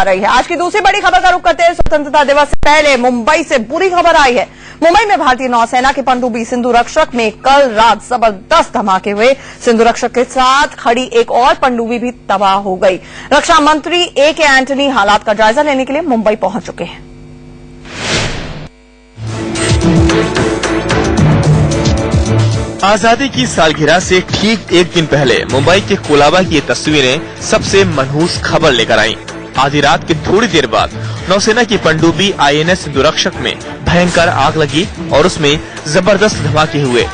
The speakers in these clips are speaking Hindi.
आ रही है। आज की दूसरी बड़ी खबर का रुख करते हैं। स्वतंत्रता दिवस से पहले मुंबई से बुरी खबर आई है। मुंबई में भारतीय नौसेना के पनडुब्बी सिंधु रक्षक में कल रात जबरदस्त धमाके हुए। सिंधु रक्षक के साथ खड़ी एक और पनडुब्बी भी तबाह हो गई। रक्षा मंत्री A.K. एंटनी हालात का जायजा लेने के लिए मुंबई पहुंच चुके हैं। आजादी की सालगिरह से ठीक एक दिन पहले मुंबई के कोलाबा की ये तस्वीरें सबसे मनहूस खबर लेकर आईं। आधी रात के थोड़ी देर बाद नौसेना की पनडुब्बी INS सिंधु रक्षक में भयंकर आग लगी और उसमें जबरदस्त धमाके हुए।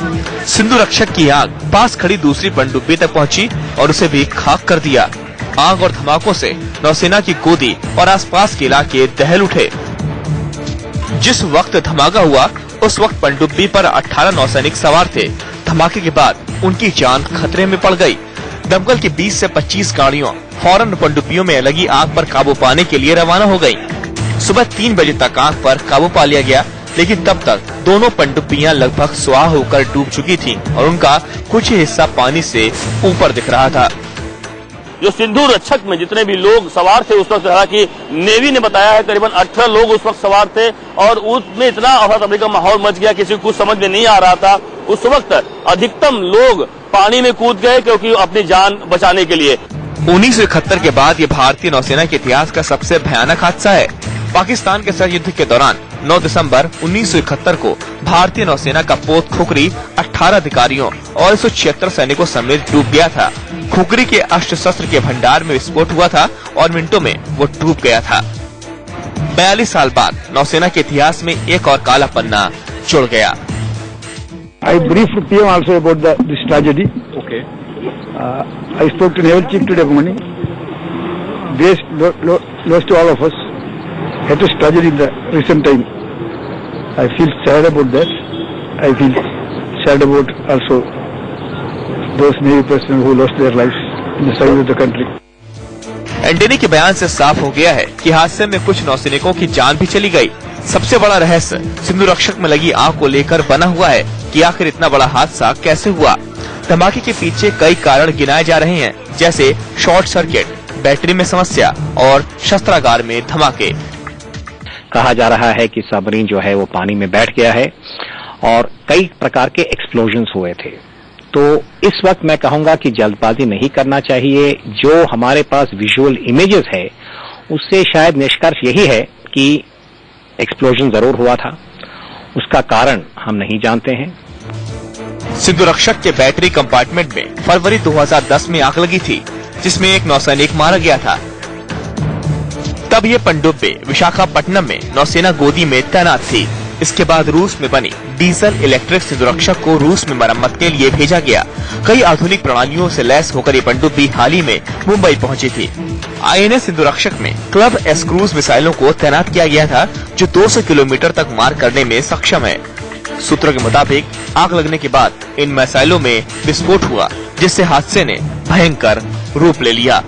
सिंधु रक्षक की आग पास खड़ी दूसरी पनडुब्बी तक पहुंची और उसे भी खाक कर दिया। आग और धमाकों से नौसेना की गोदी और आसपास के इलाके दहल उठे। जिस वक्त धमाका हुआ उस वक्त पनडुब्बी पर 18 नौसैनिक सवार थे। धमाके के बाद उनकी जान खतरे में पड़ गई। दमकल की 20 से 25 गाड़ियां फौरन पनडुब्बियों में लगी आग पर काबू पाने के लिए रवाना हो गयी। सुबह 3 बजे तक आग पर काबू पा लिया गया, लेकिन तब तक दोनों पनडुब्बियां लगभग स्वाह होकर डूब चुकी थीं और उनका कुछ हिस्सा पानी से ऊपर दिख रहा था। जो सिंधु रक्षक में जितने भी लोग सवार थे उस वक्त, हालांकि नेवी ने बताया है करीबन 18 लोग उस वक्त सवार थे और उसमें इतना अफरा-तफरी का माहौल मच गया, किसी को कुछ समझ में नहीं आ रहा था। उस वक्त अधिकतम लोग पानी में कूद गए क्योंकि अपनी जान बचाने के लिए। 1971 के बाद ये भारतीय नौसेना के इतिहास का सबसे भयानक हादसा है। पाकिस्तान के साथ युद्ध के दौरान 9 दिसंबर 1971 को भारतीय नौसेना का पोत खुखरी 18 अधिकारियों और 176 सैनिकों समेत डूब गया था। खुखरी के अस्त्र शस्त्र के भंडार में विस्फोट हुआ था और मिनटों में वो डूब गया था। 42 साल बाद नौसेना के इतिहास में एक और काला पन्ना जुड़ गया। I briefed PM also about this tragedy. Okay. I spoke to Naval Chief today morning. Grace lost to all of us. Latest tragedy in the recent time. I feel sad about that. I feel sad about also those Navy personnel who lost their lives in the service of the country. Antony के बयान से साफ हो गया है कि हादसे में कुछ नौसैनिकों की जान भी चली गई। सबसे बड़ा रहस्य सिंधु रक्षक में लगी आग को लेकर बना हुआ है कि आखिर इतना बड़ा हादसा कैसे हुआ। धमाके के पीछे कई कारण गिनाए जा रहे हैं, जैसे शॉर्ट सर्किट, बैटरी में समस्या और शस्त्रागार में धमाके। कहा जा रहा है कि सबमरीन जो है वो पानी में बैठ गया है और कई प्रकार के एक्सप्लोजन्स हुए थे। तो इस वक्त मैं कहूंगा कि जल्दबाजी नहीं करना चाहिए। जो हमारे पास विजुअल इमेजेस है उससे शायद निष्कर्ष यही है कि एक्सप्लोजन जरूर हुआ था, उसका कारण हम नहीं जानते हैं। सिंधु रक्षक के बैटरी कंपार्टमेंट में फरवरी 2010 में आग लगी थी, जिसमें एक नौसैनिक मारा गया था। तब ये पनडुब्बी विशाखापट्टनम में नौसेना गोदी में तैनात थी। इसके बाद रूस में बनी डीजल इलेक्ट्रिक सिंधु रक्षक को रूस में मरम्मत के लिए भेजा गया। कई आधुनिक प्रणालियों से लैस होकर ये पनडुब्बी हाल ही में मुंबई पहुंची थी। INS सिंधु रक्षक में क्लब S क्रूज मिसाइलों को तैनात किया गया था, जो 200 किलोमीटर तक मार करने में सक्षम है। सूत्रों के मुताबिक आग लगने के बाद इन मिसाइलों में विस्फोट हुआ, जिससे हादसे ने भयंकर रूप ले लिया।